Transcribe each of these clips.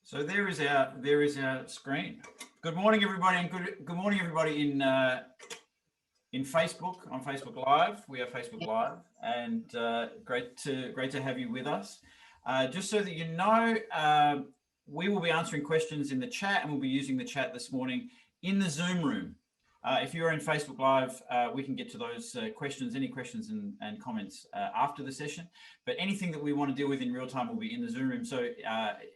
So there is our screen. Good morning, everybody, and good morning, everybody in Facebook, on Facebook Live. We are Facebook Live, and great to have you with us. Just so that you know, we will be answering questions in the chat, and we'll be using the chat this morning in the Zoom room. If you're in Facebook Live, we can get to those questions, any questions and comments after the session. But anything that we want to deal with in real time will be in the Zoom room. So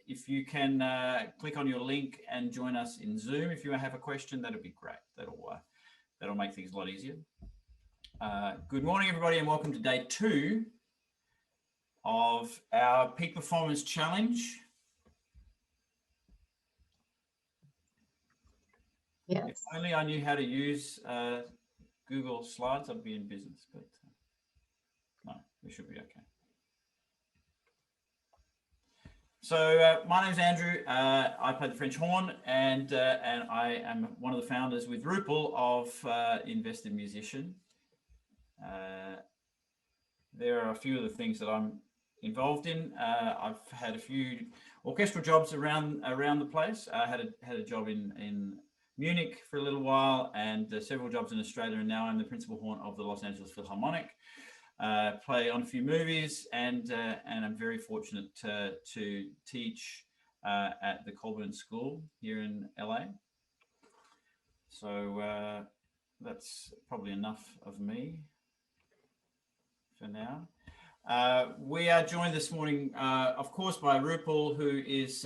if you can click on your link and join us in Zoom, if you have a question, that'll be great. That'll make things a lot easier. Good morning, everybody, and welcome to day 2 of our Peak Performance Challenge. Yes. If only I knew how to use Google Slides, I'd be in business, but no, we should be okay. So my name's Andrew. I play the French horn, and I am one of the founders with Rupal of Invested Musician. There are a few of the things that I'm involved in. I've had a few orchestral jobs around the place. I had a job in Munich for a little while, and several jobs in Australia, and now I'm the principal horn of the Los Angeles Philharmonic. Play on a few movies, and I'm very fortunate to teach at the Colburn School here in LA. So that's probably enough of me for now. We are joined this morning, of course, by Rupal, who is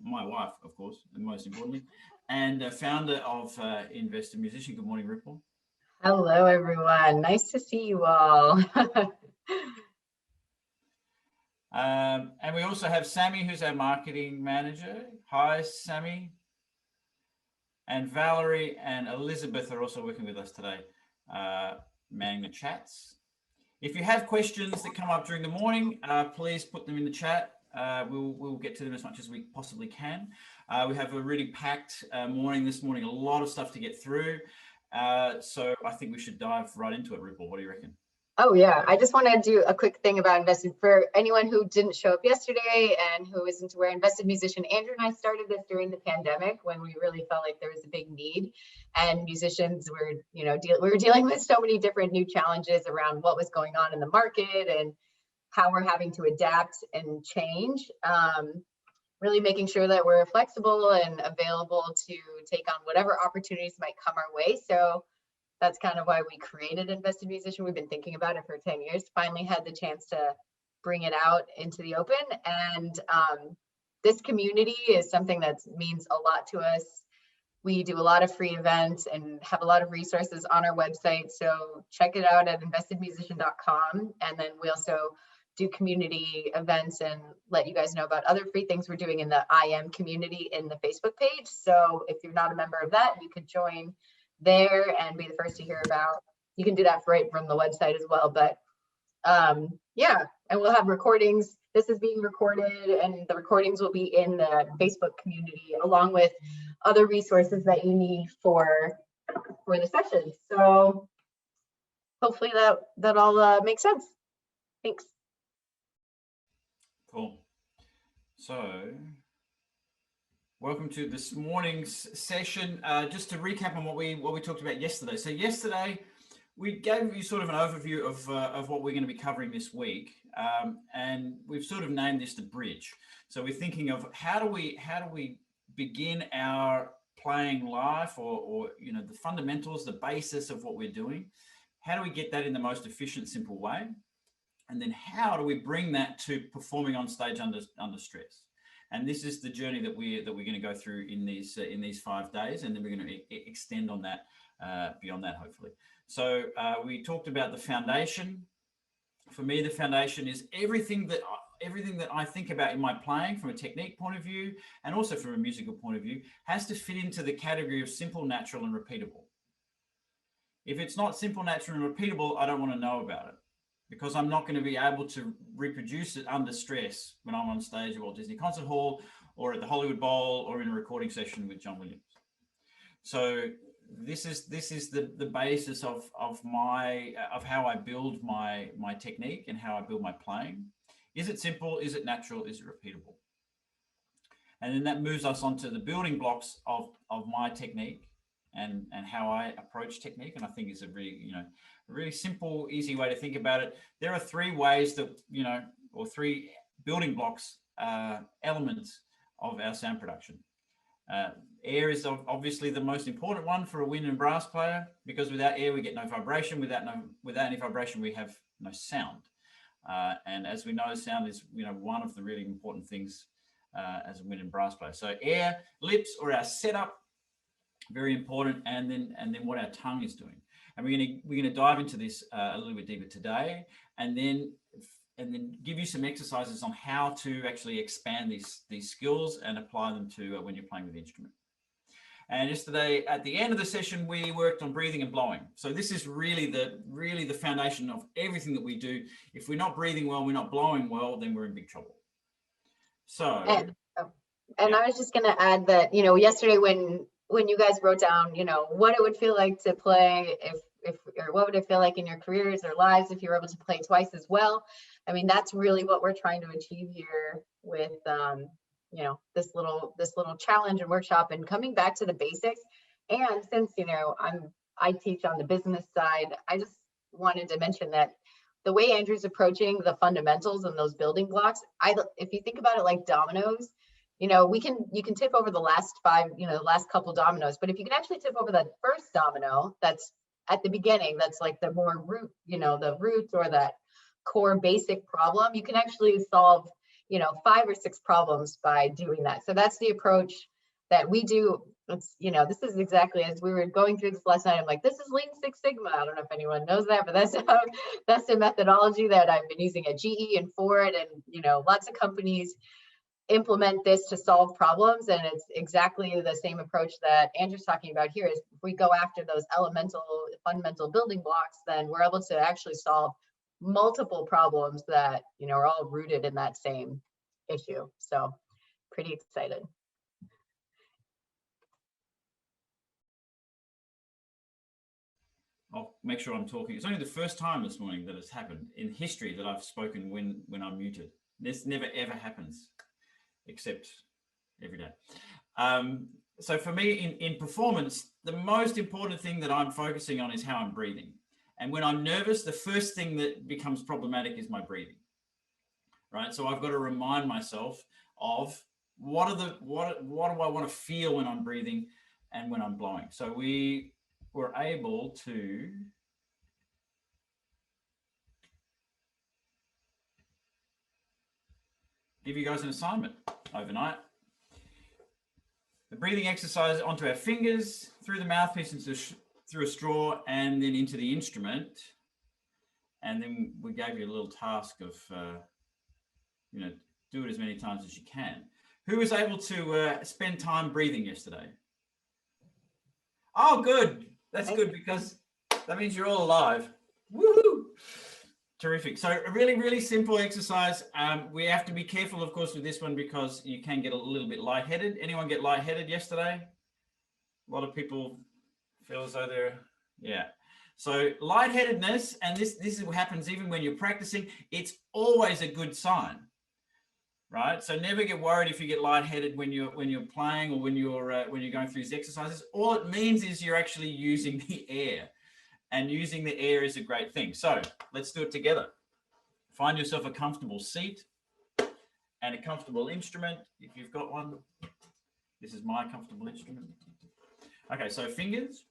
my wife, of course, and most importantly, and founder of Invested Musician. Good morning, Rupal. Hello, everyone. Nice to see you all. And we also have Sammy, who's our marketing manager. Hi, Sammy. And Valerie and Elizabeth are also working with us today, manning the chats. If you have questions that come up during the morning, please put them in the chat. We'll get to them as much as we possibly can. We have a really packed morning this morning, a lot of stuff to get through. So I think we should dive right into it, Rupal. What do you reckon? Oh, yeah. I just want to do a quick thing about Invested. For anyone who didn't show up yesterday and who isn't aware, Invested Musician, Andrew and I started this during the pandemic when we really felt like there was a big need, and musicians were, we were dealing with so many different new challenges around what was going on in the market and how we're having to adapt and change. Really making sure that we're flexible and available to take on whatever opportunities might come our way. So that's kind of why we created Invested Musician. We've been thinking about it for 10 years, finally had the chance to bring it out into the open. And this community is something that means a lot to us. We do a lot of free events and have a lot of resources on our website. So check it out at investedmusician.com. And then we also do community events and let you guys know about other free things we're doing in the IM community in the Facebook page. So if you're not a member of that, you could join there and be the first to hear about. You can do that right from the website as well. But yeah, and we'll have recordings. This is being recorded, and the recordings will be in the Facebook community along with other resources that you need for the session. So hopefully that all makes sense. Thanks. Cool. So welcome to this morning's session. Just to recap on what we talked about yesterday. So yesterday we gave you sort of an overview of what we're going to be covering this week, and we've sort of named this the bridge. So we're thinking of how do we begin our playing life, or the fundamentals, the basis of what we're doing. How do we get that in the most efficient, simple way? And then how do we bring that to performing on stage under stress? And this is the journey that we're going to go through in these 5 days, and then we're going to extend on that beyond that, hopefully. So we talked about the foundation. For me, the foundation is everything that I think about in my playing from a technique point of view, and also from a musical point of view, has to fit into the category of simple, natural, and repeatable. If it's not simple, natural, and repeatable, I don't want to know about it, because I'm not going to be able to reproduce it under stress when I'm on stage at Walt Disney Concert Hall or at the Hollywood Bowl or in a recording session with John Williams. So this is the basis of how I build my technique and how I build my playing. Is it simple? Is it natural? Is it repeatable? And then that moves us onto the building blocks of my technique and how I approach technique. And I think it's a really, a really simple, easy way to think about it. There are three ways that, or three building blocks, elements of our sound production. Air is obviously the most important one for a wind and brass player, because without air we get no vibration. Without any vibration we have no sound. And as we know, sound is one of the really important things as a wind and brass player. So air, lips, or our setup, very important, and then what our tongue is doing. And we're gonna dive into this a little bit deeper today, and then give you some exercises on how to actually expand these skills and apply them to when you're playing with the instrument. And yesterday, at the end of the session, we worked on breathing and blowing. So this is really the foundation of everything that we do. If we're not breathing well, we're not blowing well, then we're in big trouble. So, and I was just going to add that, yesterday when you guys wrote down, what it would feel like to play, or what would it feel like in your careers or lives if you were able to play twice as well. I mean, that's really what we're trying to achieve here with, this little challenge and workshop, and coming back to the basics. And since, I teach on the business side, I just wanted to mention that the way Andrew's approaching the fundamentals and those building blocks, if you think about it like dominoes, you can tip over the last five, the last couple dominoes, but if you can actually tip over that first domino, that's at the beginning, that's like the more root, the roots or that core basic problem, you can actually solve, 5 or 6 problems by doing that. So that's the approach that we do. It's, this is exactly as we were going through this last night. I'm like, this is Lean Six Sigma. I don't know if anyone knows that, but that's the methodology that I've been using at GE and Ford, and lots of companies implement this to solve problems. And it's exactly the same approach that Andrew's talking about here. Is if we go after those fundamental building blocks, then we're able to actually solve multiple problems that are all rooted in that same issue. So pretty excited. I'll make sure I'm talking. It's only the first time this morning that it's happened in history that I've spoken when I'm muted. This never ever happens, except every day. So for me in performance, the most important thing that I'm focusing on is how I'm breathing. And when I'm nervous, the first thing that becomes problematic is my breathing, right? So I've got to remind myself of what do I want to feel when I'm breathing and when I'm blowing. So we were able to give you guys an assignment overnight. The breathing exercise onto our fingers, through the mouthpiece, through a straw, and then into the instrument. And then we gave you a little task of, do it as many times as you can. Who was able to spend time breathing yesterday? Oh, good. That's good, because that means you're all alive. Woohoo! Terrific. So a really, really simple exercise. We have to be careful, of course, with this one, because you can get a little bit lightheaded. Anyone get lightheaded yesterday? A lot of people feel as though they're, yeah. So lightheadedness, and this is what happens even when you're practicing, it's always a good sign, right? So never get worried if you get lightheaded when you're playing or when you're going through these exercises. All it means is you're actually using the air, and using the air is a great thing. So let's do it together. Find yourself a comfortable seat and a comfortable instrument if you've got one. This is my comfortable instrument. Okay, so fingers.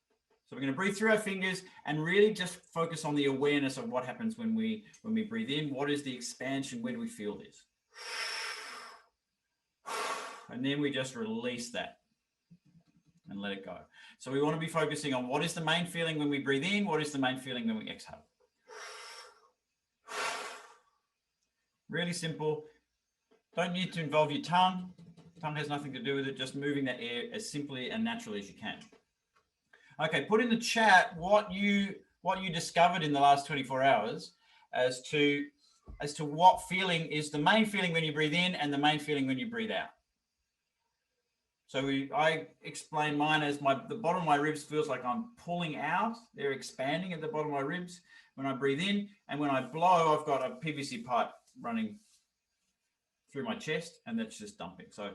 So we're going to breathe through our fingers and really just focus on the awareness of what happens when we breathe in. What is the expansion? Where do we feel this? And then we just release that and let it go. So we want to be focusing on what is the main feeling when we breathe in, what is the main feeling when we exhale. Really simple. Don't need to involve your tongue. Tongue has nothing to do with it, just moving that air as simply and naturally as you can. Okay, put in the chat what you discovered in the last 24 hours as to what feeling is the main feeling when you breathe in and the main feeling when you breathe out. So I explain mine as the bottom of my ribs feels like I'm pulling out. They're expanding at the bottom of my ribs when I breathe in. And when I blow, I've got a PVC pipe running through my chest, and that's just dumping. So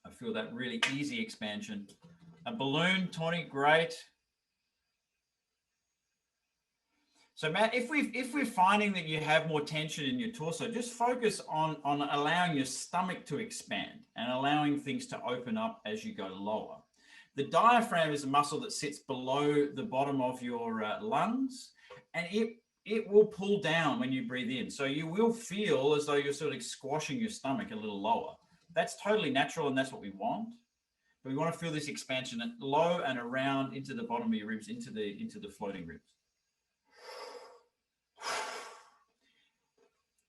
I feel that really easy expansion. A balloon, Tony, great. So Matt, if we're finding that you have more tension in your torso, just focus on allowing your stomach to expand and allowing things to open up as you go lower. The diaphragm is a muscle that sits below the bottom of your lungs, and it will pull down when you breathe in. So you will feel as though you're sort of squashing your stomach a little lower. That's totally natural, and that's what we want. But we want to feel this expansion low and around into the bottom of your ribs, into the floating ribs.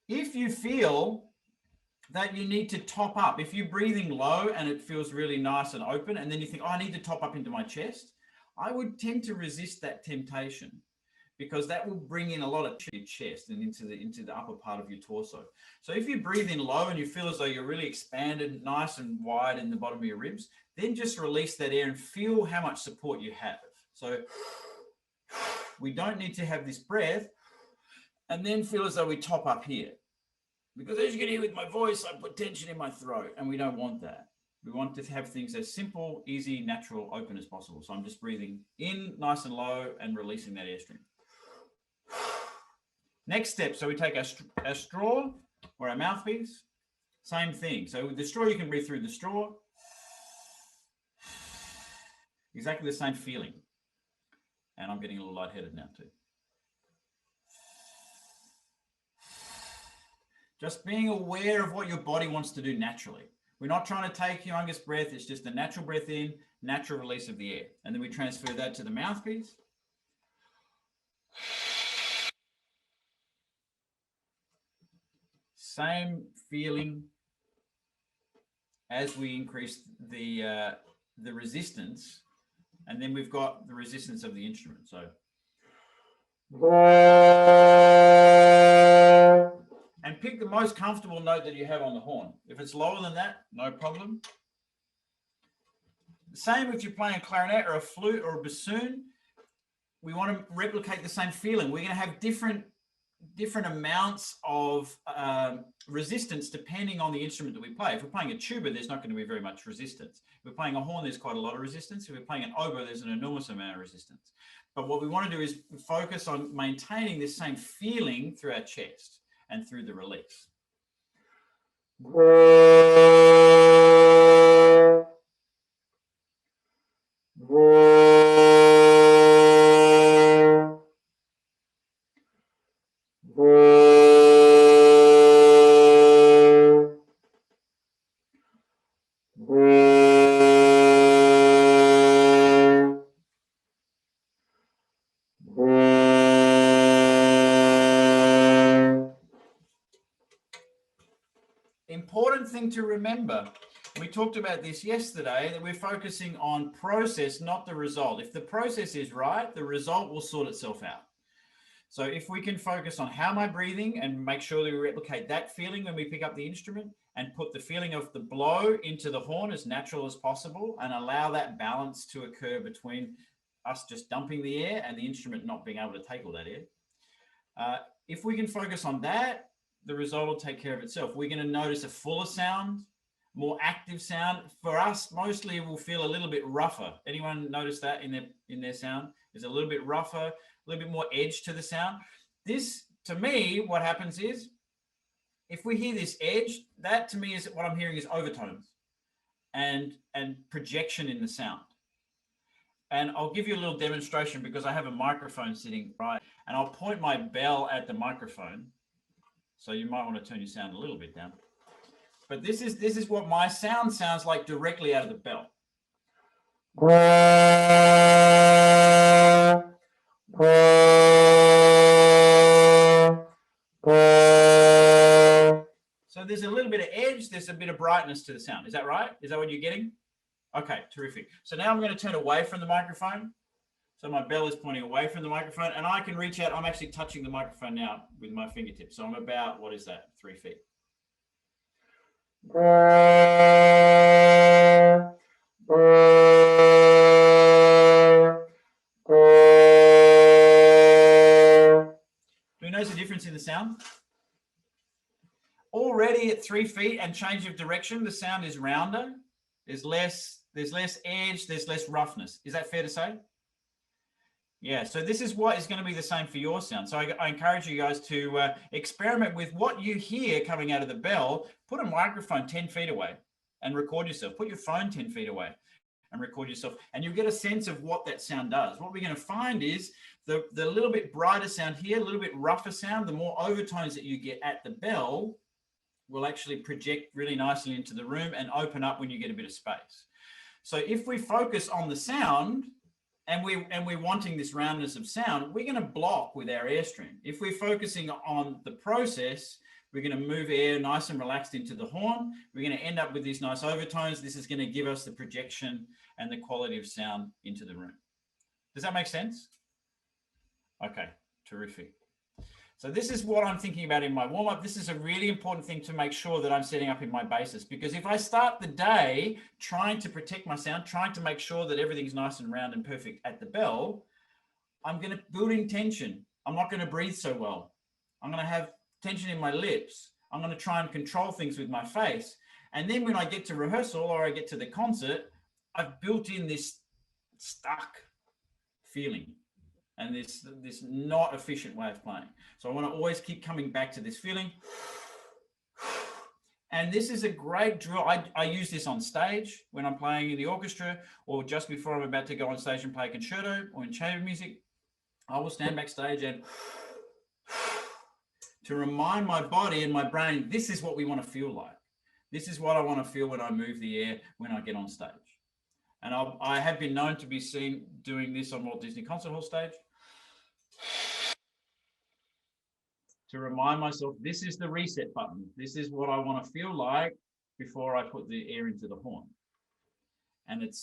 If you feel that you need to top up, if you're breathing low and it feels really nice and open, and then you think, oh, I need to top up into my chest, I would tend to resist that temptation, because that will bring in a lot of your chest and into the upper part of your torso. So if you breathe in low and you feel as though you're really expanded, nice and wide in the bottom of your ribs, then just release that air and feel how much support you have. So we don't need to have this breath and then feel as though we top up here. Because as you can hear with my voice, I put tension in my throat, and we don't want that. We want to have things as simple, easy, natural, open as possible. So I'm just breathing in nice and low and releasing that airstream. Next step, so we take our straw or our mouthpiece, same thing. So with the straw, you can breathe through the straw. Exactly the same feeling. And I'm getting a little lightheaded now too. Just being aware of what your body wants to do naturally. We're not trying to take humongous breath. It's just a natural breath in, natural release of the air. And then we transfer that to the mouthpiece. Same feeling as we increase the resistance. And then we've got the resistance of the instrument. So. And pick the most comfortable note that you have on the horn. If it's lower than that, no problem. Same if you're playing a clarinet or a flute or a bassoon. We want to replicate the same feeling. We're going to have different amounts of resistance depending on the instrument that we play. If we're playing a tuba, there's not going to be very much resistance. If we're playing a horn, there's quite a lot of resistance. If we're playing an oboe, there's an enormous amount of resistance. But what we want to do is focus on maintaining this same feeling through our chest and through the release. Important thing to remember, we talked about this yesterday, that we're focusing on process, not the result. If the process is right, the result will sort itself out. So if we can focus on how am I breathing and make sure that we replicate that feeling when we pick up the instrument and put the feeling of the blow into the horn as natural as possible and allow that balance to occur between us just dumping the air and the instrument not being able to take all that air. If we can focus on that, the result will take care of itself. We're going to notice a fuller sound, more active sound. For us, mostly it will feel a little bit rougher. Anyone notice that in their sound? It's a little bit rougher, a little bit more edge to the sound. This, to me, what happens is, if we hear this edge, that to me is what I'm hearing is overtones and projection in the sound. And I'll give you a little demonstration because I have a microphone sitting right, and I'll point my bell at the microphone. So you might want to turn your sound a little bit down. But this is what my sound sounds like directly out of the bell. So there's a little bit of edge, there's a bit of brightness to the sound. Is that right? Is that what you're getting? Okay, terrific. So now I'm going to turn away from the microphone. So my bell is pointing away from the microphone, and I can reach out. I'm actually touching the microphone now with my fingertips. So I'm about, what is that, 3 feet. Do you notice the difference in the sound? already at 3 feet and change of direction, the sound is rounder. There's less edge, there's less roughness. Is that fair to say? Yeah, so this is what is going to be the same for your sound. So I encourage you guys to experiment with what you hear coming out of the bell. Put a microphone 10 feet away and record yourself. Put your phone 10 feet away and record yourself. And you'll get a sense of what that sound does. What we're going to find is the little bit brighter sound here, a little bit rougher sound, the more overtones that you get at the bell will actually project really nicely into the room and open up when you get a bit of space. So if we focus on the sound, and we're wanting this roundness of sound, we're going to block with our airstream. If we're focusing on the process, we're going to move air nice and relaxed into the horn. We're going to end up with these nice overtones. This is going to give us the projection and the quality of sound into the room. Does that make sense? Okay, terrific. So this is what I'm thinking about in my warm-up. This is a really important thing to make sure that I'm setting up in my basis, because if I start the day trying to protect my sound, trying to make sure that everything's nice and round and perfect at the bell, I'm going to build in tension. I'm not going to breathe so well. I'm going to have tension in my lips. I'm going to try and control things with my face. And then when I get to rehearsal or I get to the concert, I've built in this stuck feeling and this not efficient way of playing. So I want to always keep coming back to this feeling. And this is a great drill. I use this on stage when I'm playing in the orchestra, or just before I'm about to go on stage and play a concerto or in chamber music. I will stand backstage and to remind my body and my brain, this is what we want to feel like. This is what I want to feel when I move the air when I get on stage. And I have been known to be seen doing this on Walt Disney Concert Hall stage to remind myself, this is the reset button. This is what I want to feel like before I put the air into the horn. And it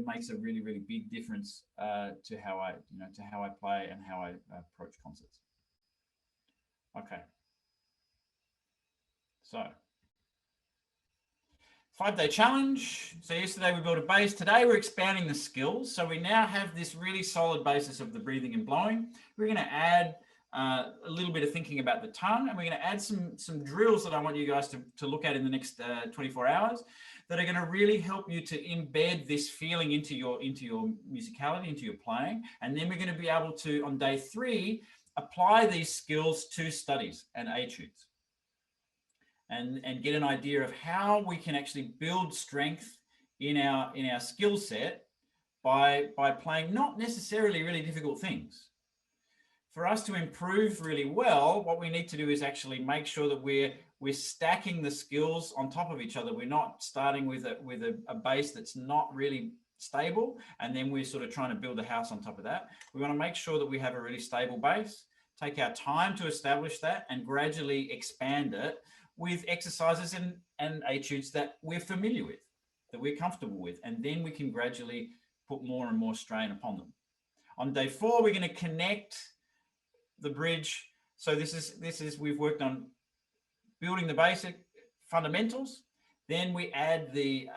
makes a really, really big difference to how I play and how I approach concerts. Okay. So 5-day challenge. So yesterday we built a bass. Today we're expanding the skills. So we now have this really solid basis of the breathing and blowing. We're going to add a little bit of thinking about the tongue, and we're going to add some drills that I want you guys to look at in the next 24 hours that are going to really help you to embed this feeling into your musicality, into your playing. And then we're going to be able to, on day 3, apply these skills to studies and etudes. And get an idea of how we can actually build strength in our skill set by playing not necessarily really difficult things. For us to improve really well, what we need to do is actually make sure that we're stacking the skills on top of each other. We're not starting with a base that's not really stable, and then we're sort of trying to build a house on top of that. We want to make sure that we have a really stable base, take our time to establish that, and gradually expand it with exercises and etudes that we're familiar with, that we're comfortable with, and then we can gradually put more and more strain upon them. On day 4, we're going to connect the bridge. So this is we've worked on building the basic fundamentals. Then we add the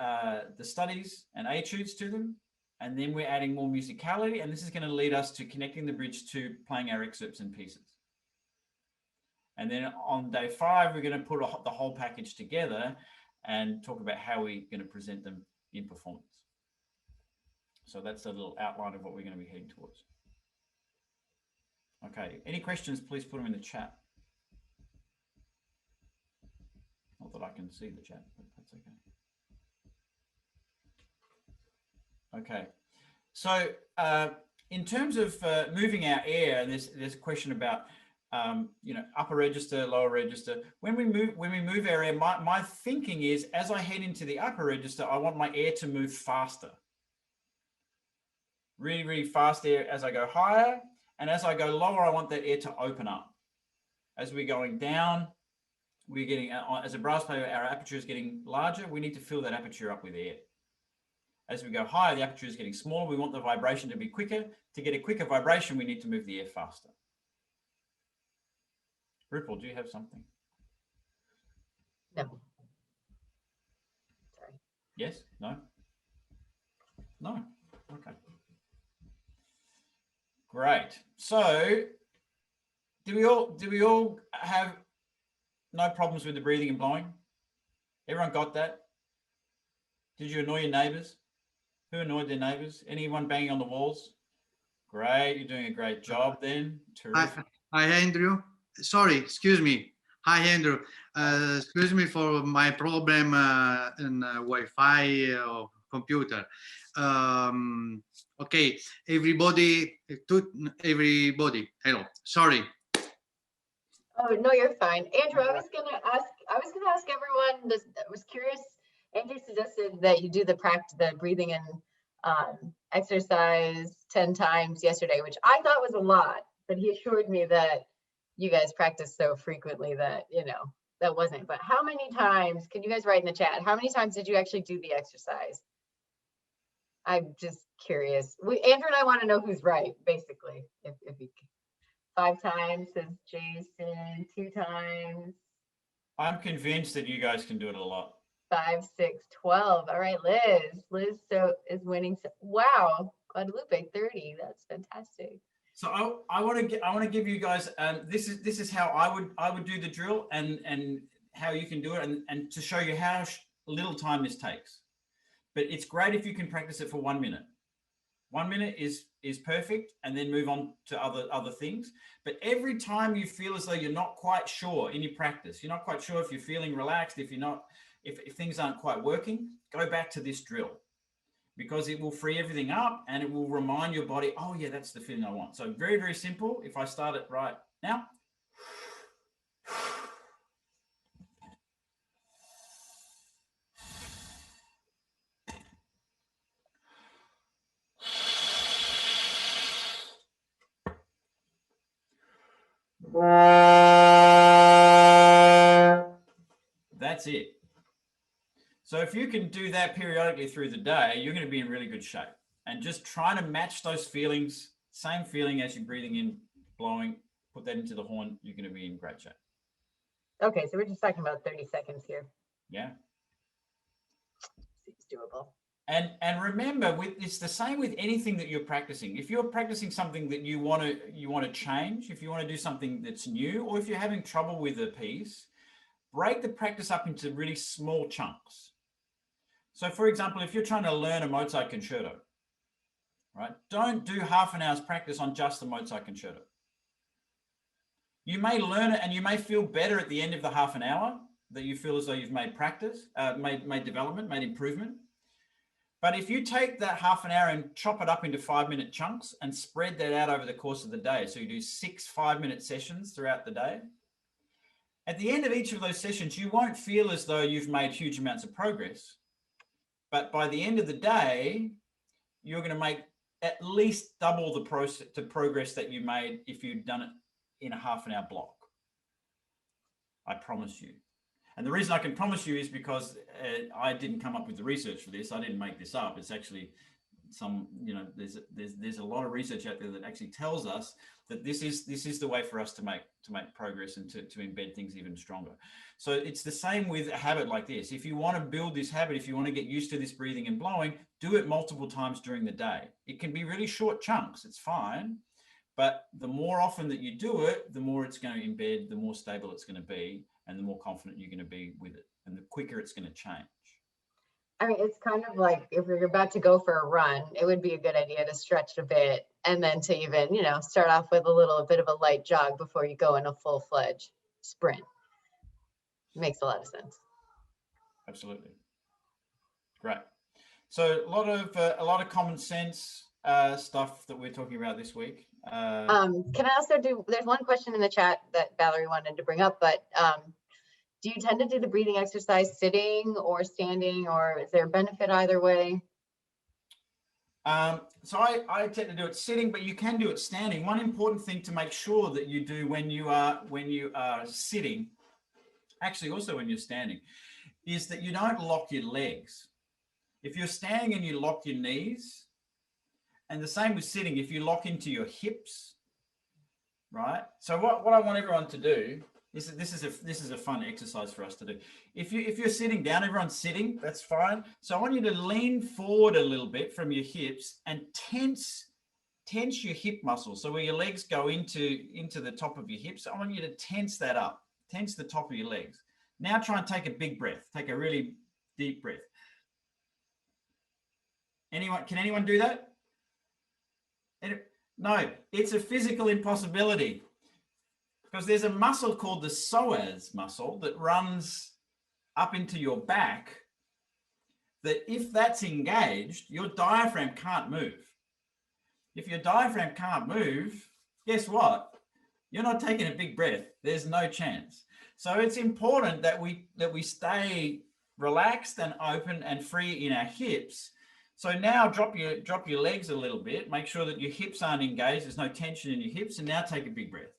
studies and etudes to them, and then we're adding more musicality, and this is going to lead us to connecting the bridge to playing our excerpts and pieces. And then on day 5, we're going to put the whole package together and talk about how we're going to present them in performance. So that's a little outline of what we're going to be heading towards. Okay, any questions, please put them in the chat. Not that I can see the chat, but that's okay. Okay, so in terms of moving our air, there's a question about upper register, lower register. When we move our air, my thinking is, as I head into the upper register, I want my air to move faster. Really, really fast air as I go higher. And as I go lower, I want that air to open up. As we're going down, we're getting, as a brass player, our aperture is getting larger. We need to fill that aperture up with air. As we go higher, the aperture is getting smaller. We want the vibration to be quicker. To get a quicker vibration, we need to move the air faster. Ripple, do you have something? No. Sorry. Yes? No? No? Okay. Great. So do we all have No problems with the breathing and blowing? Everyone got that? Did you annoy your neighbors? Who annoyed their neighbors? Anyone banging on the walls? Great, you're doing a great job then. Terrific. Hi, Andrew. Sorry, excuse me. Hi, Andrew. Excuse me for my problem in Wi-Fi computer. Okay, everybody, hello. Sorry. Oh, no, you're fine. Andrew, I was gonna ask everyone this. I was curious. Andrew suggested that you do the breathing and exercise 10 times yesterday, which I thought was a lot, but he assured me that you guys practice so frequently that, that wasn't. But how many times, can you guys write in the chat, how many times did you actually do the exercise? I'm just curious. Andrew and I want to know who's right, basically. If you 5 times, says Jason, 2 times. I'm convinced that you guys can do it a lot. 5, 6, 12. All right, Liz. Liz is winning. Wow, Guadalupe 30. That's fantastic. So I want to give you guys this is how I would do the drill and how you can do it and to show you how little time this takes. But it's great if you can practice it for 1 minute. 1 minute is perfect, and then move on to other things. But every time you feel as though you're not quite sure in your practice, you're not quite sure if you're feeling relaxed, if things aren't quite working, go back to this drill, because it will free everything up and it will remind your body, oh yeah, that's the feeling I want. So very, very simple. If I start it right now. That's it. So if you can do that periodically through the day, you're going to be in really good shape. And just trying to match those feelings, same feeling as you're breathing in, blowing, put that into the horn, you're going to be in great shape. Okay, so we're just talking about 30 seconds here. Yeah. Seems doable. And remember, it's the same with anything that you're practicing. If you're practicing something that you want to change, if you want to do something that's new, or if you're having trouble with a piece, break the practice up into really small chunks. So for example, if you're trying to learn a Mozart concerto, right? Don't do half an hour's practice on just the Mozart concerto. You may learn it and you may feel better at the end of the half an hour that you feel as though you've made practice, made development, made improvement. But if you take that half an hour and chop it up into 5-minute chunks and spread that out over the course of the day, so you do 6 5-minute sessions throughout the day, at the end of each of those sessions, you won't feel as though you've made huge amounts of progress. But by the end of the day, you're going to make at least double the progress that you made if you'd done it in a half an hour block. I promise you. And the reason I can promise you is because I didn't come up with the research for this. I didn't make this up. It's actually there's a lot of research out there that actually tells us that this is the way for us to make progress and to embed things even stronger. So it's the same with a habit like this. If you want to build this habit, if you want to get used to this breathing and blowing, do it multiple times during the day. It can be really short chunks. It's fine. But the more often that you do it, the more it's going to embed, the more stable it's going to be, and the more confident you're going to be with it, and the quicker it's going to change. I mean, it's kind of like if you're about to go for a run, it would be a good idea to stretch a bit and then to even, start off with a little bit of a light jog before you go in a full-fledged sprint. Makes a lot of sense. Absolutely. Great. So a lot of common sense stuff that we're talking about this week. Can I also there's one question in the chat that Valerie wanted to bring up, but do you tend to do the breathing exercise sitting or standing, or is there a benefit either way? So I tend to do it sitting, but you can do it standing. One important thing to make sure that you do when you are sitting, actually also when you're standing, is that you don't lock your legs. If you're standing and you lock your knees, and the same with sitting, if you lock into your hips, right? So what I want everyone to do, this is a fun exercise for us to do. If you're sitting down, everyone's sitting, that's fine. So I want you to lean forward a little bit from your hips and tense your hip muscles. So where your legs go into the top of your hips, I want you to tense that up. tense the top of your legs. Now try and take a big breath. Take a really deep breath. Can anyone do that? No, it's a physical impossibility because there's a muscle called the psoas muscle that runs up into your back, that if that's engaged, your diaphragm can't move. If your diaphragm can't move, guess what? You're not taking a big breath. There's no chance. So it's important that we stay relaxed and open and free in our hips. So now drop your legs a little bit. Make sure that your hips aren't engaged. There's no tension in your hips. And now take a big breath.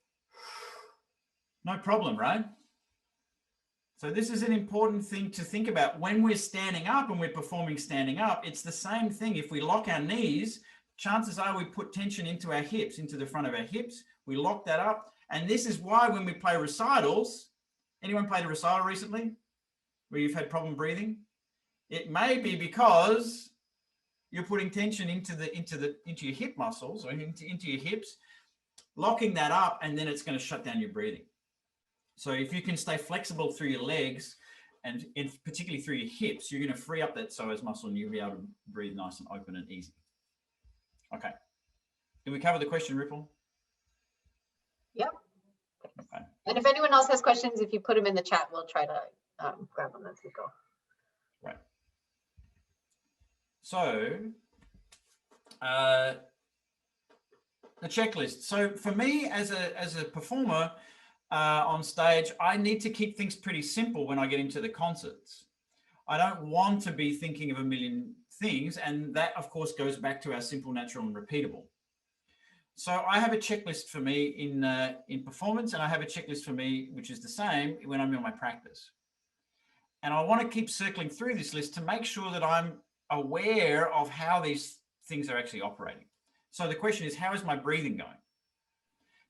No problem, right? So this is an important thing to think about. When we're standing up and we're performing standing up, it's the same thing. If we lock our knees, chances are we put tension into our hips, into the front of our hips. We lock that up. And this is why when we play recitals, anyone played a recital recently where you've had problem breathing? It may be because you're putting tension into your hip muscles or into your hips, locking that up, and then it's going to shut down your breathing. So if you can stay flexible through your legs and particularly through your hips, you're going to free up that psoas muscle and you'll be able to breathe nice and open and easy. Okay. Did we cover the question, Ripple? Yep. Okay. And if anyone else has questions, if you put them in the chat, we'll try to grab them as we go. Right. So the checklist. So for me as a performer on stage, I need to keep things pretty simple when I get into the concerts. I don't want to be thinking of a million things, and that of course goes back to our simple, natural, and repeatable. So I have a checklist for me in performance, and I have a checklist for me which is the same when I'm in my practice. And I want to keep circling through this list to make sure that I'm aware of how these things are actually operating. So the question is, how is my breathing going?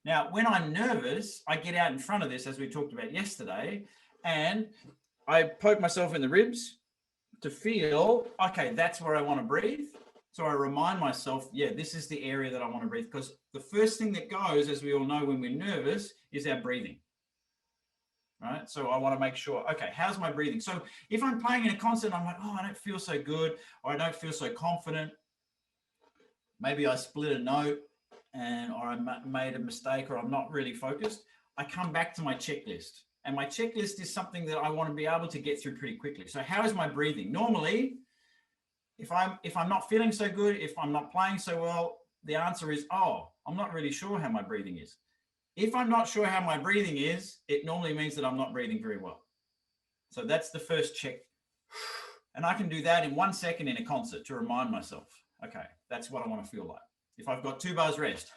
Now, when I'm nervous, I get out in front of this, as we talked about yesterday, and I poke myself in the ribs to feel, okay, that's where I want to breathe. So I remind myself, yeah, this is the area that I want to breathe, because the first thing that goes, as we all know, when we're nervous, is our breathing. Right? So I want to make sure, okay, how's my breathing? So if I'm playing in a concert, I'm like, oh, I don't feel so good, or I don't feel so confident. Maybe I split a note or I made a mistake, or I'm not really focused. I come back to my checklist, and my checklist is something that I want to be able to get through pretty quickly. So how is my breathing? Normally, if I'm not feeling so good, if I'm not playing so well, the answer is, oh, I'm not really sure how my breathing is. If I'm not sure how my breathing is, it normally means that I'm not breathing very well. So that's the first check. And I can do that in 1 second in a concert to remind myself, okay, that's what I want to feel like. If I've got 2 bars rest,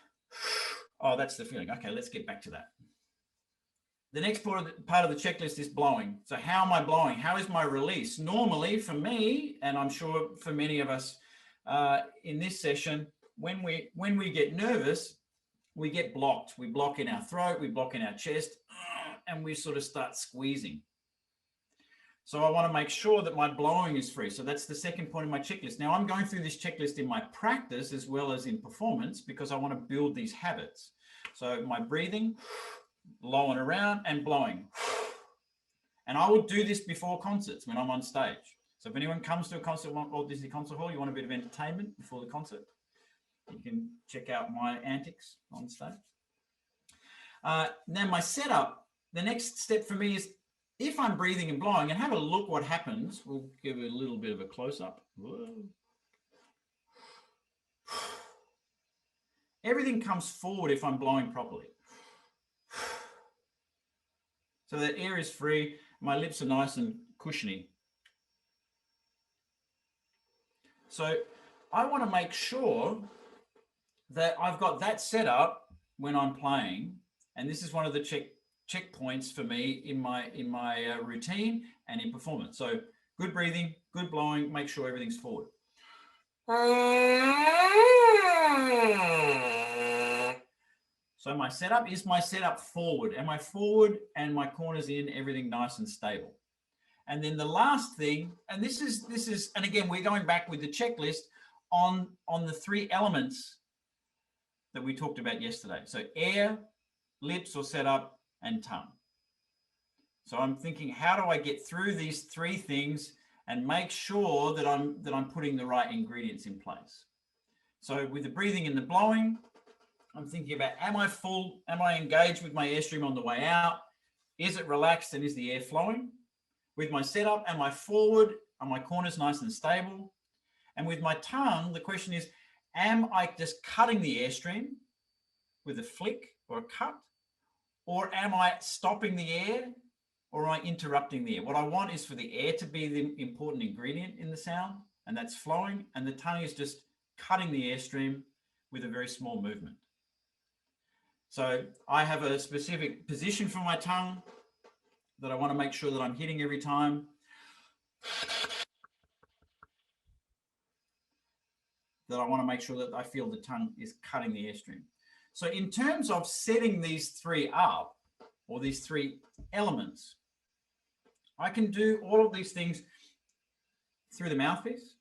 oh, that's the feeling. Okay, let's get back to that. The next part of the checklist is blowing. So how am I blowing? How is my release? Normally for me, and I'm sure for many of us in this session, when we get nervous, we get blocked. We block in our throat, we block in our chest, and we sort of start squeezing. So I want to make sure that my blowing is free. So that's the second point of my checklist. Now I'm going through this checklist in my practice as well as in performance, because I want to build these habits. So my breathing, blowing around and blowing. And I will do this before concerts when I'm on stage. So if anyone comes to a concert or Disney Concert Hall, you want a bit of entertainment before the concert, you can check out my antics on stage. Now my setup, the next step for me is, if I'm breathing and blowing, and have a look what happens. We'll give it a little bit of a close-up. Everything comes forward if I'm blowing properly. So that air is free. My lips are nice and cushiony. So I want to make sure that I've got that set up when I'm playing. And this is one of the checkpoints for me in my routine and in performance. So good breathing, good blowing, make sure everything's forward. So my setup is my setup forward. Am I forward and my corners in, everything nice and stable? And then the last thing, and this is, and again, we're going back with the checklist on the 3 elements that we talked about yesterday. So air, lips or setup, and tongue. So I'm thinking, how do I get through these three things and make sure that I'm putting the right ingredients in place? So with the breathing and the blowing, I'm thinking about, am I full? Am I engaged with my airstream on the way out? Is it relaxed and is the air flowing? With my setup, am I forward? Are my corners nice and stable? And with my tongue, the question is, am I just cutting the airstream with a flick or a cut? Or am I stopping the air, or am I interrupting the air? What I want is for the air to be the important ingredient in the sound, and that's flowing, and the tongue is just cutting the airstream with a very small movement. So I have a specific position for my tongue that I want to make sure that I'm hitting every time. That I want to make sure that I feel the tongue is cutting the airstream. So in terms of setting these three up, or these three elements, I can do all of these things through the mouthpiece.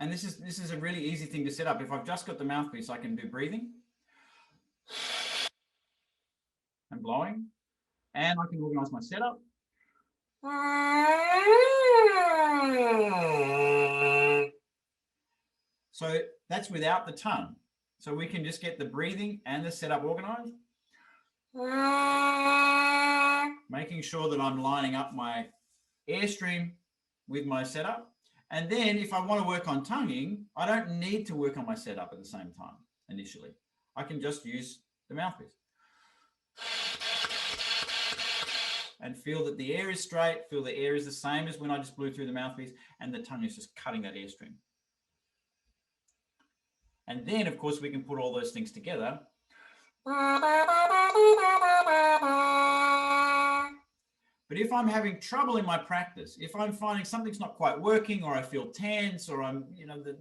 And this is a really easy thing to set up. If I've just got the mouthpiece, I can do breathing and blowing, and I can organize my setup. So that's without the tongue. So we can just get the breathing and the setup organized. Making sure that I'm lining up my airstream with my setup. And then if I want to work on tonguing, I don't need to work on my setup at the same time initially. I can just use the mouthpiece. And feel that the air is straight, feel the air is the same as when I just blew through the mouthpiece, and the tongue is just cutting that airstream. And then, of course, we can put all those things together. But if I'm having trouble in my practice, if I'm finding something's not quite working, or I feel tense, or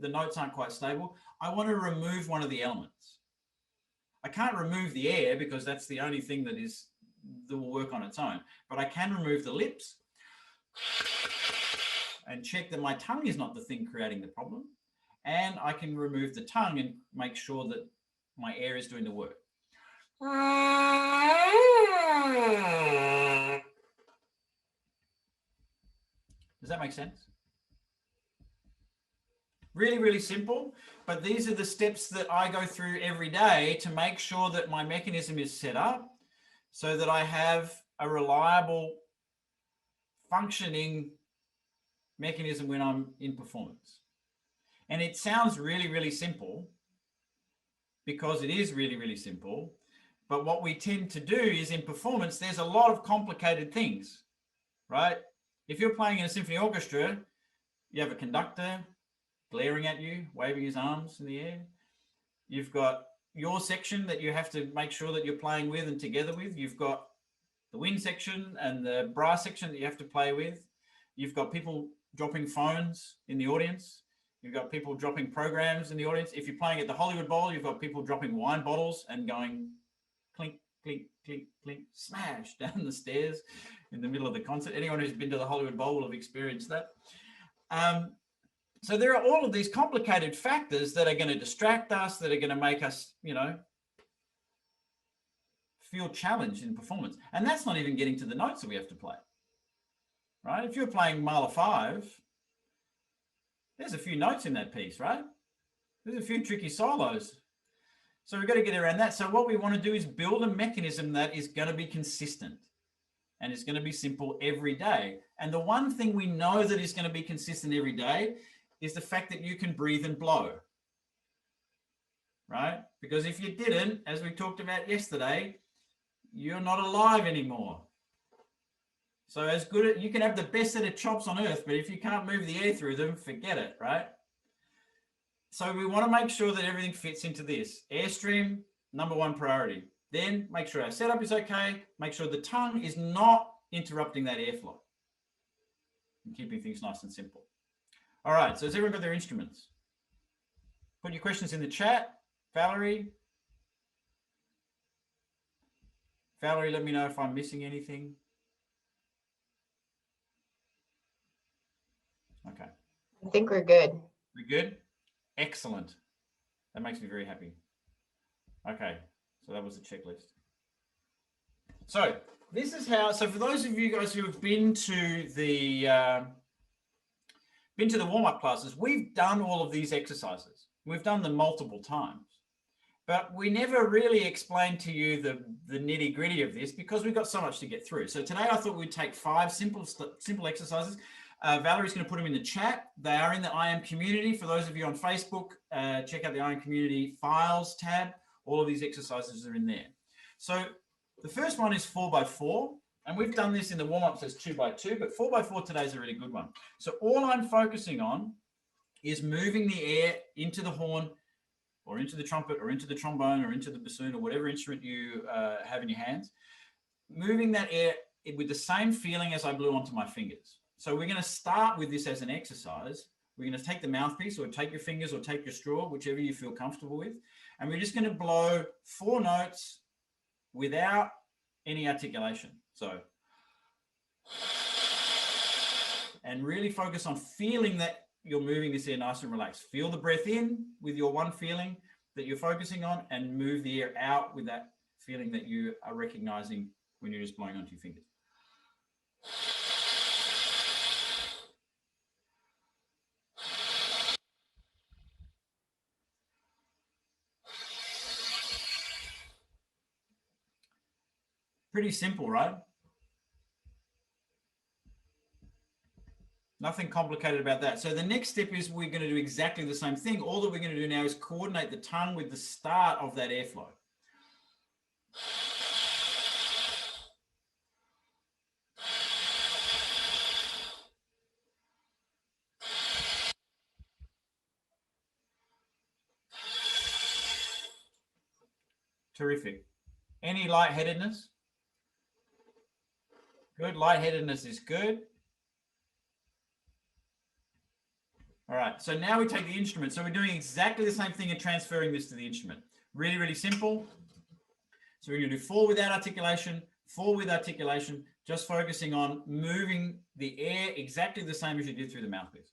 the notes aren't quite stable, I want to remove one of the elements. I can't remove the air because that's the only thing that will work on its own. But I can remove the lips and check that my tongue is not the thing creating the problem. And I can remove the tongue and make sure that my air is doing the work. Does that make sense? Really, really simple, but these are the steps that I go through every day to make sure that my mechanism is set up so that I have a reliable, functioning mechanism when I'm in performance. And it sounds really, really simple because it is really, really simple. But what we tend to do is in performance, there's a lot of complicated things, right? If you're playing in a symphony orchestra, you have a conductor glaring at you, waving his arms in the air. You've got your section that you have to make sure that you're playing with and together with. You've got the wind section and the brass section that you have to play with. You've got people dropping phones in the audience. You've got people dropping programs in the audience. If you're playing at the Hollywood Bowl, you've got people dropping wine bottles and going clink, clink, clink, clink, smash down the stairs in the middle of the concert. Anyone who's been to the Hollywood Bowl will have experienced that. So there are all of these complicated factors that are going to distract us, that are going to make us, feel challenged in performance. And that's not even getting to the notes that we have to play, right? If you're playing Mahler 5, there's a few notes in that piece, right? There's a few tricky solos. So we've got to get around that. So what we want to do is build a mechanism that is going to be consistent and it's going to be simple every day. And the one thing we know that is going to be consistent every day is the fact that you can breathe and blow, right? Because if you didn't, as we talked about yesterday, you're not alive anymore. So you can have the best set of chops on earth, but if you can't move the air through them, forget it, right? So we want to make sure that everything fits into this. Airstream, number one priority. Then make sure our setup is okay. Make sure the tongue is not interrupting that airflow and keeping things nice and simple. All right, so has everyone got their instruments? Put your questions in the chat. Valerie, let me know if I'm missing anything. Okay. I think we're good. We're good? Excellent. That makes me very happy. Okay, so that was the checklist. So this is how, so for those of you guys who have been to the warm-up classes, we've done all of these exercises. We've done them multiple times, but we never really explained to you the nitty-gritty of this because we've got so much to get through. So today I thought we'd take 5 simple exercises. Valerie's going to put them in the chat. They are in the IM community. For those of you on Facebook, check out the IM community files tab. All of these exercises are in there. So the first one is 4x4, and we've done this in the warm-ups as 2x2, but 4x4 today is a really good one. So all I'm focusing on is moving the air into the horn or into the trumpet or into the trombone or into the bassoon or whatever instrument you have in your hands, moving that air with the same feeling as I blew onto my fingers. So we're going to start with this as an exercise. We're going to take the mouthpiece or take your fingers or take your straw, whichever you feel comfortable with, and we're just going to blow 4 notes without any articulation. So, and really focus on feeling that you're moving this air nice and relaxed. Feel the breath in with your one feeling that you're focusing on, and move the air out with that feeling that you are recognizing when you're just blowing onto your fingers. Pretty simple, right? Nothing complicated about that. So the next step is we're going to do exactly the same thing. All that we're going to do now is coordinate the tongue with the start of that airflow. Terrific. Any lightheadedness? Good. Lightheadedness is good. All right. So now we take the instrument. So we're doing exactly the same thing and transferring this to the instrument. Really, really simple. So we're going to do 4 without articulation, 4 with articulation, just focusing on moving the air exactly the same as you did through the mouthpiece.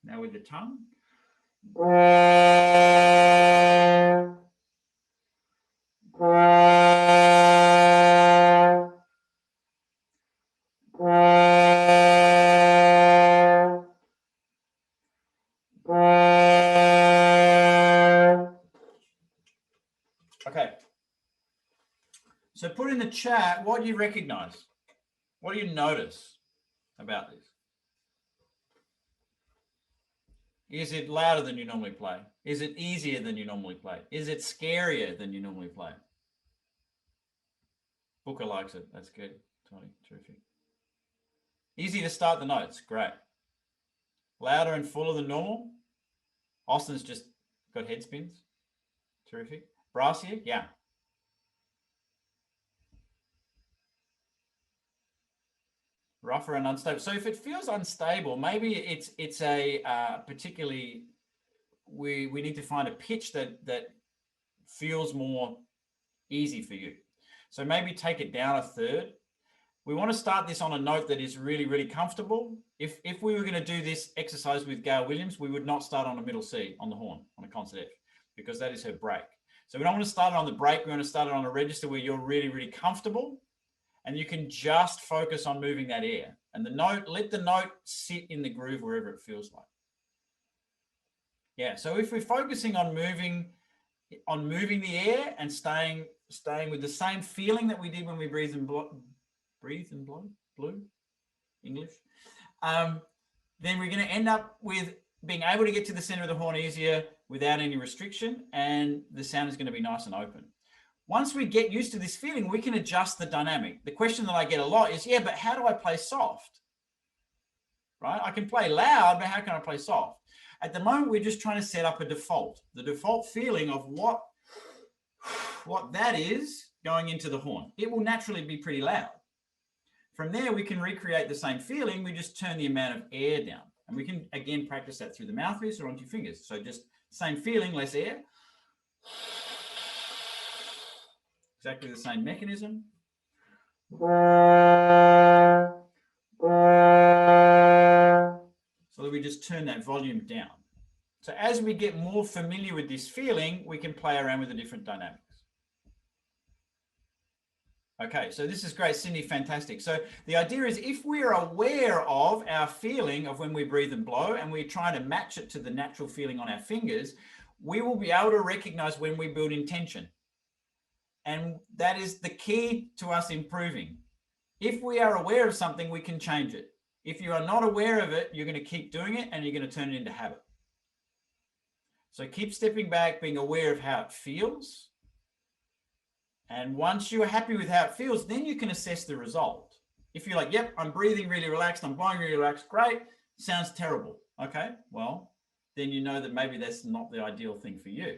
Now with the tongue. Okay. So put in the chat, what do you recognize? What do you notice about this? Is it louder than you normally play? Is it easier than you normally play? Is it scarier than you normally play? Booker likes it. That's good. Tony, terrific. Easy to start the notes. Great. Louder and fuller than normal. Austin's just got head spins. Terrific. Brassier? Yeah. Rougher and unstable. So if it feels unstable, maybe it's a particularly, we need to find a pitch that feels more easy for you. So maybe take it down a third. We want to start this on a note that is really, really comfortable. If we were going to do this exercise with Gail Williams, we would not start on a middle C on the horn, on a concert F, because that is her break. So we don't want to start it on the break. We want to start it on a register where you're really, really comfortable, and you can just focus on moving that air. And the note, let the note sit in the groove wherever it feels like. Yeah, so if we're focusing on moving the air and staying with the same feeling that we did when we blew English, then we're going to end up with being able to get to the center of the horn easier without any restriction, and the sound is going to be nice and open. Once we get used to this feeling, we can adjust the dynamic. The question that I get a lot is, yeah, but how do I play soft? Right? I can play loud, but how can I play soft? At the moment, we're just trying to set up a default, the default feeling of what that is going into the horn. It will naturally be pretty loud. From there, we can recreate the same feeling. We just turn the amount of air down. And we can, again, practice that through the mouthpiece or onto your fingers. So just Same feeling, less air. Exactly the same mechanism. So that we just turn that volume down. So as we get more familiar with this feeling, we can play around with the different dynamics. Okay, so this is great, Cindy, fantastic. So the idea is if we're aware of our feeling of when we breathe and blow, and we're trying to match it to the natural feeling on our fingers, we will be able to recognize when we build intention. And that is the key to us improving. If we are aware of something, we can change it. If you are not aware of it, you're going to keep doing it and you're going to turn it into habit. So keep stepping back, being aware of how it feels. And once you're happy with how it feels, then you can assess the result. If you're like, yep, I'm breathing really relaxed, I'm blowing really relaxed, great, sounds terrible. Okay, well, then you know that maybe that's not the ideal thing for you.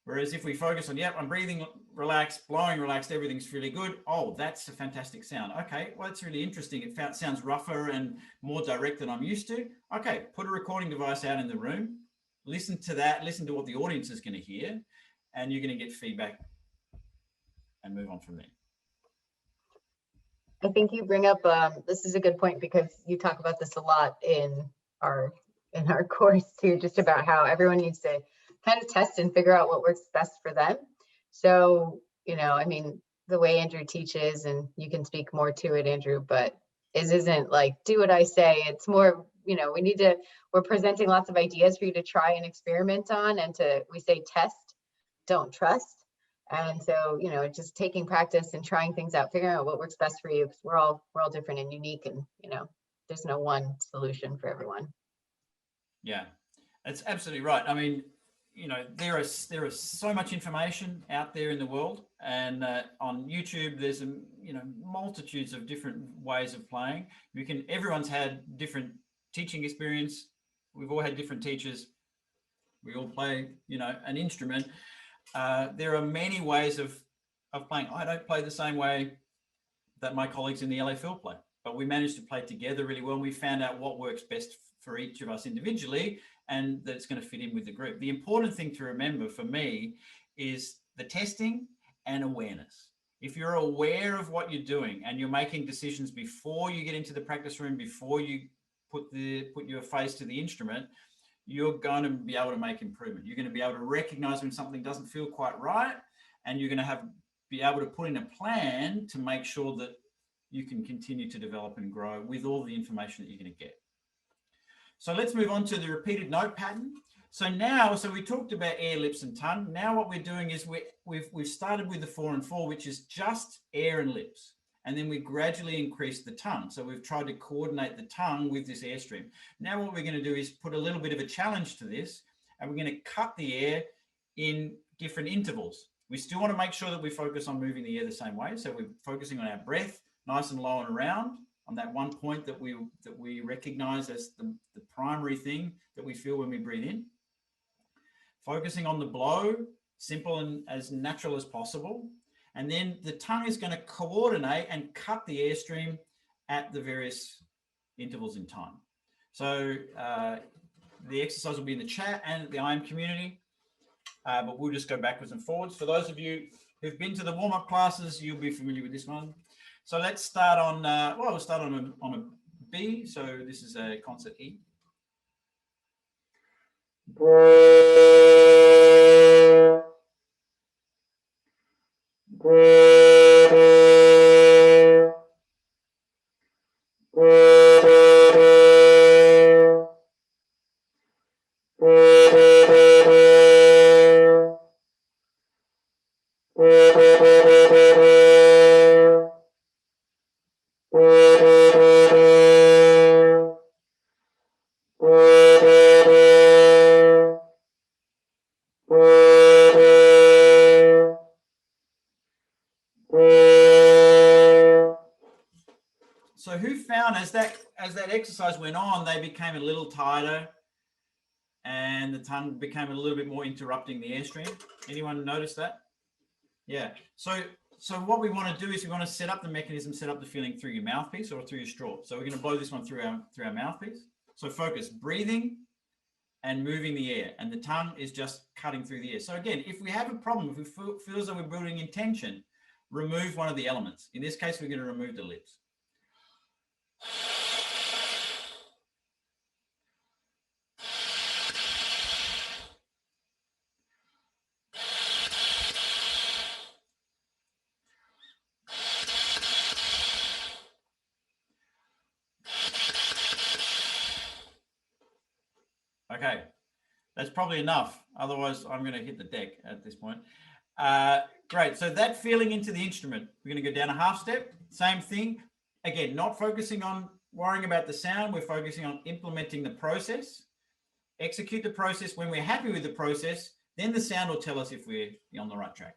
Whereas if we focus on, yep, I'm breathing relaxed, blowing relaxed, everything's really good. Oh, that's a fantastic sound. Okay, well, that's really interesting. It sounds rougher and more direct than I'm used to. Okay, put a recording device out in the room, listen to that, listen to what the audience is going to hear, and you're going to get feedback and move on from there. I think you bring up, this is a good point because you talk about this a lot in our course too, just about how everyone needs to kind of test and figure out what works best for them. So, you know, I mean, the way Andrew teaches, and you can speak more to it, Andrew, but it isn't like, do what I say. It's more, you know, we're presenting lots of ideas for you to try and experiment on, and we say test, don't trust. And so, you know, just taking practice and trying things out, figuring out what works best for you, because we're all different and unique, and, you know, there's no one solution for everyone. Yeah, that's absolutely right. I mean, you know, there is so much information out there in the world, and on YouTube, there's you know, multitudes of different ways of playing. Everyone's had different teaching experience. We've all had different teachers. We all play, you know, an instrument. There are many ways of playing. I don't play the same way that my colleagues in the laphil play, but we managed to play together really well. And we found out what works best for each of us individually, and that's going to fit in with the group. The important thing to remember for me is the testing and awareness. If you're aware of what you're doing and you're making decisions before you get into the practice room, before you put your face to the instrument, you're going to be able to make improvement. You're going to be able to recognize when something doesn't feel quite right, and you're going to be able to put in a plan to make sure that you can continue to develop and grow with all the information that you're going to get. So let's move on to the repeated note pattern. So we talked about air, lips, and tongue. Now what we're doing is we've started with the 4 and 4, which is just air and lips. And then we gradually increase the tongue. So we've tried to coordinate the tongue with this airstream. Now what we're going to do is put a little bit of a challenge to this, and we're going to cut the air in different intervals. We still want to make sure that we focus on moving the air the same way. So we're focusing on our breath, nice and low and around, on that one point that we recognize as the primary thing that we feel when we breathe in. Focusing on the blow, simple and as natural as possible. And then the tongue is going to coordinate and cut the airstream at the various intervals in time. So the exercise will be in the chat and the IM community, but we'll just go backwards and forwards. For those of you who've been to the warm-up classes, you'll be familiar with this one. So let's start on, we'll start on a B. So this is a concert E. So who found as that exercise went on, they became a little tighter and the tongue became a little bit more interrupting the airstream? Anyone notice that? Yeah. So what we want to do is we want to set up the mechanism, set up the feeling through your mouthpiece or through your straw. So we're going to blow this one through our mouthpiece. So focus, breathing, and moving the air, and the tongue is just cutting through the air. So again, if we have a problem, if we feel as though we're building in tension, remove one of the elements. In this case, we're going to remove the lips. Okay, that's probably enough. Otherwise, I'm going to hit the deck at this point. Great. So that feeling into the instrument, we're going to go down a half step. Same thing. Again, not focusing on worrying about the sound. We're focusing on implementing the process. Execute the process. When we're happy with the process, then the sound will tell us if we're on the right track.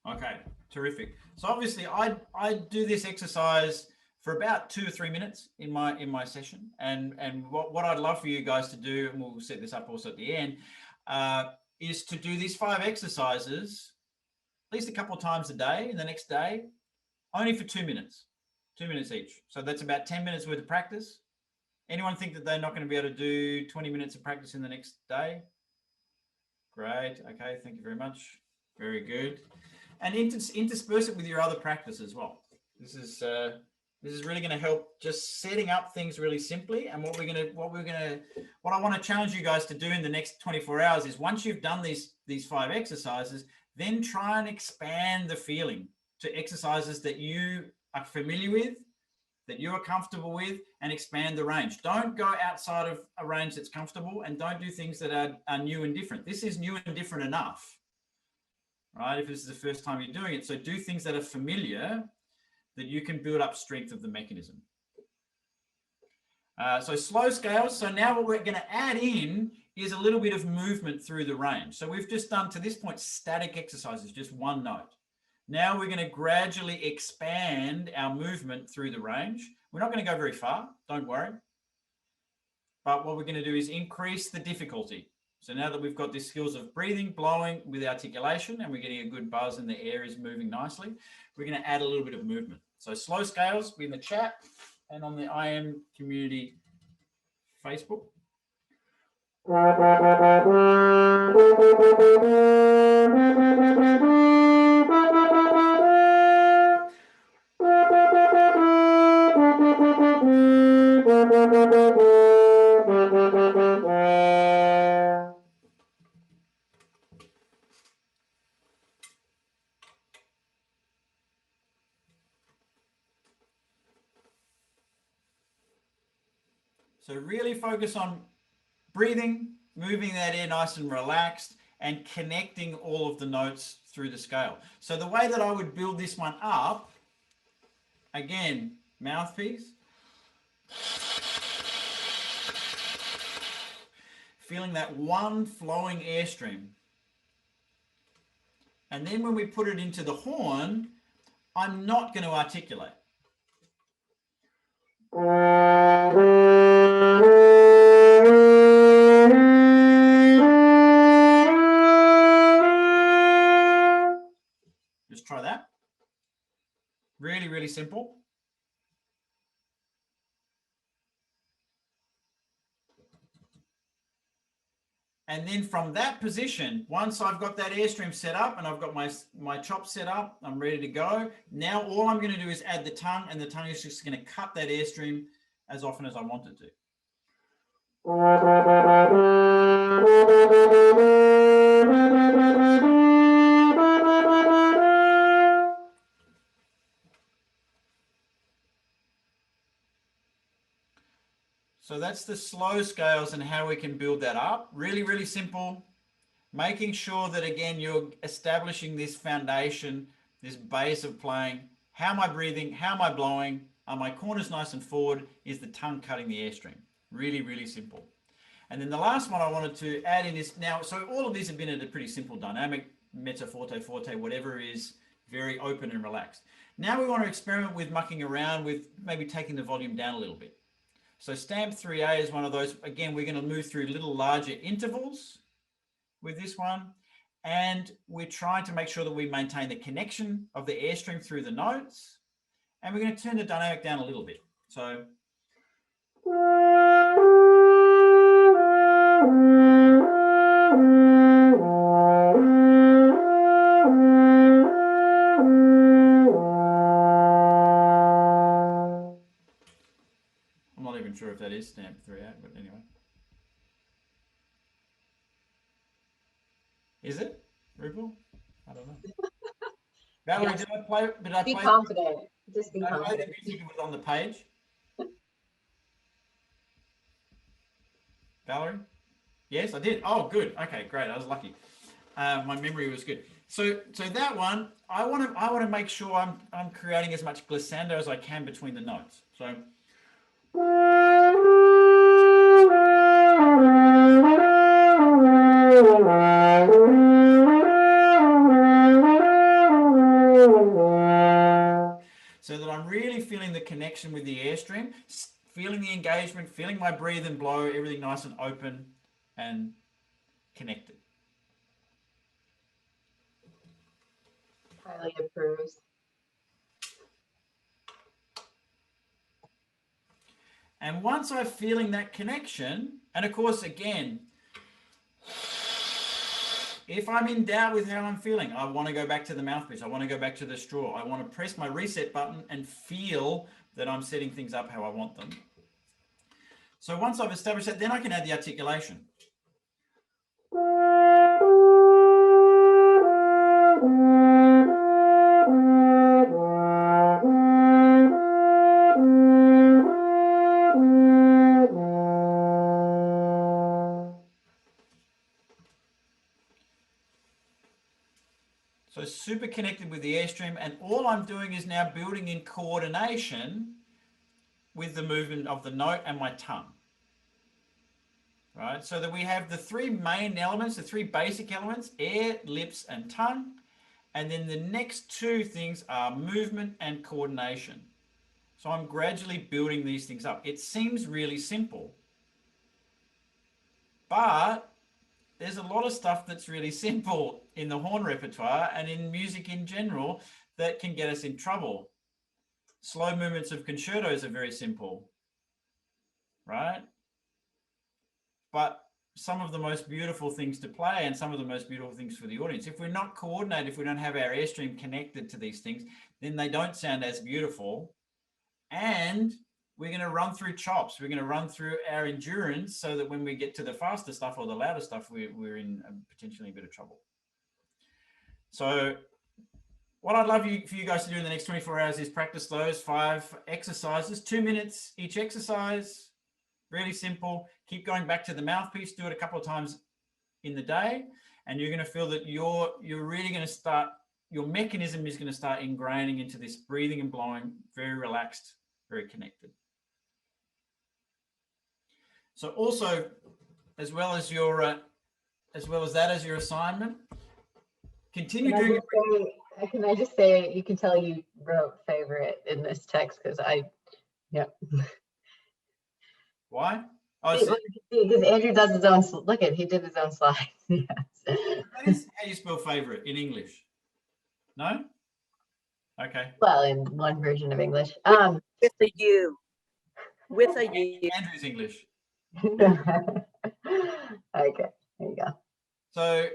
Okay, terrific. So obviously I do this exercise for about 2 or 3 minutes in my session. And what I'd love for you guys to do, and we'll set this up also at the end, is to do these 5 exercises at least a couple of times a day, and the next day, only for 2 minutes, 2 minutes each. So that's about 10 minutes worth of practice. Anyone think that they're not going to be able to do 20 minutes of practice in the next day? Great. Okay, thank you very much. Very good. And intersperse it with your other practice as well. This is really going to help just setting up things really simply. And what I want to challenge you guys to do in the next 24 hours is, once you've done these 5 exercises, then try and expand the feeling to exercises that you are familiar with, that you are comfortable with, and expand the range. Don't go outside of a range that's comfortable, and don't do things that are new and different. This is new and different enough, right? If this is the first time you're doing it. So do things that are familiar, that you can build up strength of the mechanism. So slow scales. So now what we're going to add in is a little bit of movement through the range. So we've just done, to this point, static exercises, just one note. Now we're going to gradually expand our movement through the range. We're not going to go very far, don't worry. But what we're going to do is increase the difficulty. So now that we've got these skills of breathing, blowing with articulation, and we're getting a good buzz and the air is moving nicely, we're going to add a little bit of movement. So slow scales in the chat and on the IM community Facebook. So really focus on breathing, moving that air nice and relaxed, and connecting all of the notes through the scale. So the way that I would build this one up, again, mouthpiece, feeling that one flowing airstream. And then when we put it into the horn, I'm not going to articulate. Just try that. Really, really simple. And then from that position, once I've got that airstream set up and I've got my chop set up, I'm ready to go. Now all I'm going to do is add the tongue, and the tongue is just going to cut that airstream as often as I want it to. So that's the slow scales and how we can build that up. Really, really simple. Making sure that, again, you're establishing this foundation, this base of playing. How am I breathing? How am I blowing? Are my corners nice and forward? Is the tongue cutting the airstream? Really, really simple. And then the last one I wanted to add in is now, so all of these have been at a pretty simple dynamic, mezzo, forte, forte, whatever is very open and relaxed. Now we want to experiment with mucking around with maybe taking the volume down a little bit. So stamp 3A is one of those. Again, we're going to move through little larger intervals with this one. And we're trying to make sure that we maintain the connection of the airstream through the notes. And we're going to turn the dynamic down a little bit. So I'm not even sure if that is stamp 3A, but anyway. Is it, Rupal? I don't know. Valerie, Yes. did I Be play? confident. Just be Did I play confident. the music that was on the page? Valerie? Yes, I did. Oh, good. Okay, great. I was lucky. My memory was good. So that one, I want to make sure I'm creating as much glissando as I can between the notes. So. So that I'm really feeling the connection with the airstream, feeling the engagement, feeling my breathe and blow, everything nice and open and connected. Highly approves. And once I'm feeling that connection, and of course, again, if I'm in doubt with how I'm feeling, I want to go back to the mouthpiece. I want to go back to the straw. I want to press my reset button and feel that I'm setting things up how I want them. So once I've established that, then I can add the articulation. So super connected with the airstream, and all I'm doing is now building in coordination with the movement of the note and my tongue. Right, so that we have the three main elements, the three basic elements, air, lips, and tongue. And then the next two things are movement and coordination. So I'm gradually building these things up. It seems really simple, but there's a lot of stuff that's really simple in the horn repertoire and in music in general that can get us in trouble. Slow movements of concertos are very simple, right? But some of the most beautiful things to play and some of the most beautiful things for the audience. If we're not coordinated, if we don't have our airstream connected to these things, then they don't sound as beautiful. And we're going to run through chops. We're going to run through our endurance so that when we get to the faster stuff or the louder stuff, we're in potentially a bit of trouble. So what I'd love for you guys to do in the next 24 hours is practice those 5 exercises, 2 minutes each exercise. Really simple. Keep going back to the mouthpiece. Do it a couple of times in the day, and you're going to feel that you're really going to start. Your mechanism is going to start ingraining into this breathing and blowing, very relaxed, very connected. So also, as well as that as your assignment, continue doing it. Can I just say, you can tell you wrote favorite in this text because Why? Oh, because Andrew does his own. Look at, he did his own slides. Yes. That is how you spell favorite in English. No? Okay. Well, in one version of English. With a U. With a U. Andrew's English. Okay, there you go. So,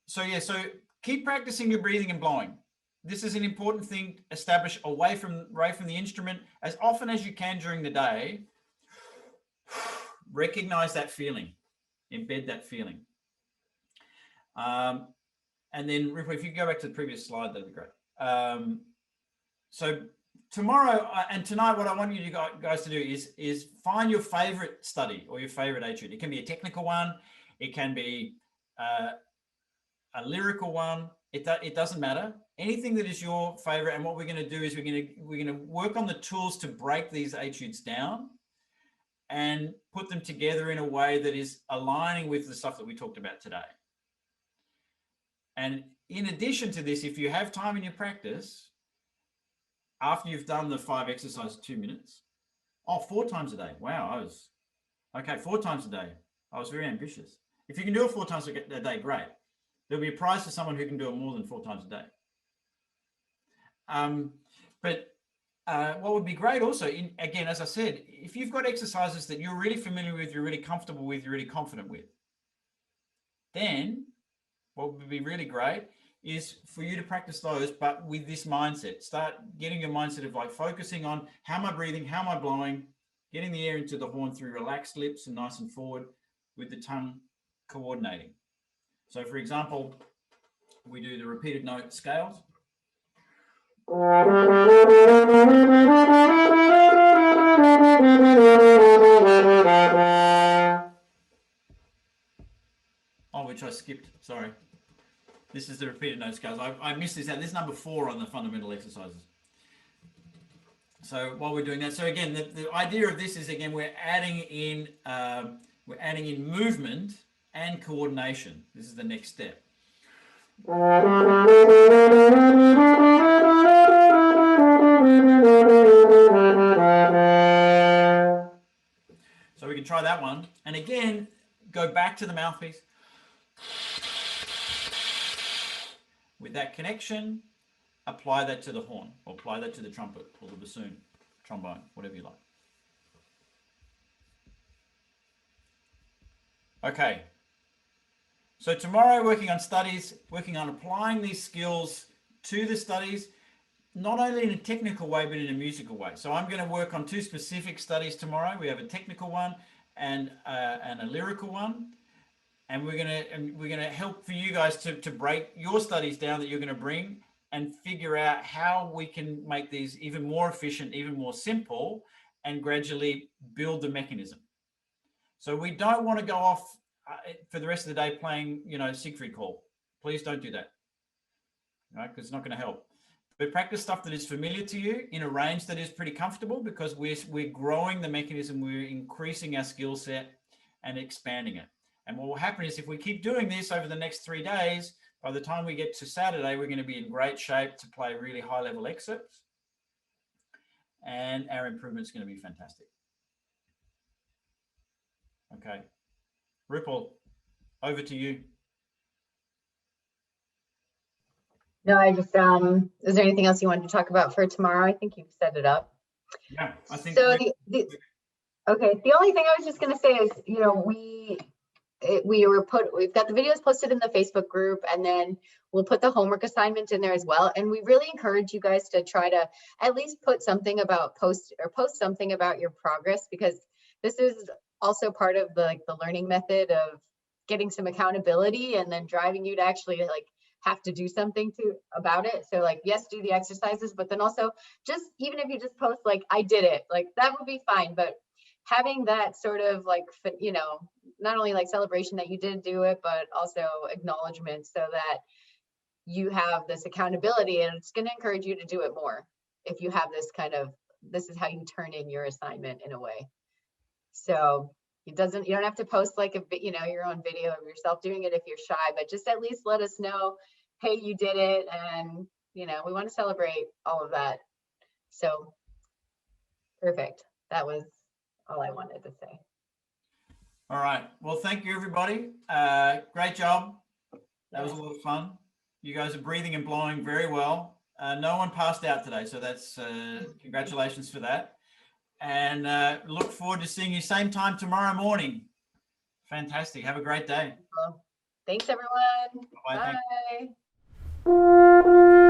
so keep practicing your breathing and blowing. This is an important thing. Establish away from the instrument as often as you can during the day. Recognize that feeling. Embed that feeling. And then, Rupal, if you go back to the previous slide, that'd be great. So tomorrow and tonight, what I want you guys to do is find your favorite study or your favorite etude. It can be a technical one. It can be a lyrical one. It doesn't matter. Anything that is your favorite. And what we're going to do is we're going to work on the tools to break these etudes down and put them together in a way that is aligning with the stuff that we talked about today. And in addition to this, if you have time in your practice, after you've done the 5 exercises, 2 minutes, 4 times a day. Wow, 4 times a day. I was very ambitious. If you can do it 4 times a day, great. There'll be a prize for someone who can do it more than 4 times a day. What would be great also, again, as I said, if you've got exercises that you're really familiar with, you're really comfortable with, you're really confident with, then what would be really great is for you to practice those, but with this mindset. Start getting your mindset of like focusing on how am I breathing, how am I blowing, getting the air into the horn through relaxed lips and nice and forward with the tongue coordinating. So for example, we do the repeated note scales. Which I skipped, sorry. This is the repeated note scales. I missed this out. This is number 4 on the fundamental exercises. So while we're doing that, so again, the idea of this is, again, we're adding in movement and coordination. This is the next step. So we can try that one. And again, go back to the mouthpiece. With that connection, apply that to the horn, or apply that to the trumpet, or the bassoon, trombone, whatever you like. Okay. So tomorrow, working on studies, working on applying these skills to the studies, not only in a technical way, but in a musical way. So I'm going to work on 2 specific studies tomorrow. We have a technical one and a lyrical one. And we're going to help for you guys to break your studies down that you're going to bring and figure out how we can make these even more efficient, even more simple, and gradually build the mechanism. So we don't want to go off for the rest of the day playing, Siegfried call. Please don't do that, right? Because it's not going to help. But practice stuff that is familiar to you in a range that is pretty comfortable, because we're growing the mechanism, we're increasing our skill set and expanding it. And what will happen is if we keep doing this over the next 3 days, by the time we get to Saturday, we're going to be in great shape to play really high level excerpts. And our improvement is going to be fantastic. Okay. Ripple, over to you. No, I just, is there anything else you wanted to talk about for tomorrow? I think you've set it up. Yeah, I think so. Okay, the only thing I was just going to say is, we've got the videos posted in the Facebook group, and then we'll put the homework assignment in there as well. And we really encourage you guys to try to at least put something about post something about your progress, because this is also part of the learning method of getting some accountability and then driving you to actually have to do something about it. So yes, do the exercises, but then also just, even if you just post I did it, that would be fine. But having that sort of not only celebration that you did do it, but also acknowledgement, so that you have this accountability, and it's going to encourage you to do it more if you have this is how you turn in your assignment in a way. So you don't have to post your own video of yourself doing it if you're shy, but just at least let us know, hey, you did it, and we want to celebrate all of that. So perfect. That was all I wanted to say. All right. Well, thank you, everybody. Great job. That was a lot of fun. You guys are breathing and blowing very well. No one passed out today, so that's congratulations for that. And look forward to seeing you same time tomorrow morning. Fantastic. Have a great day. Thanks, everyone. Bye. Bye.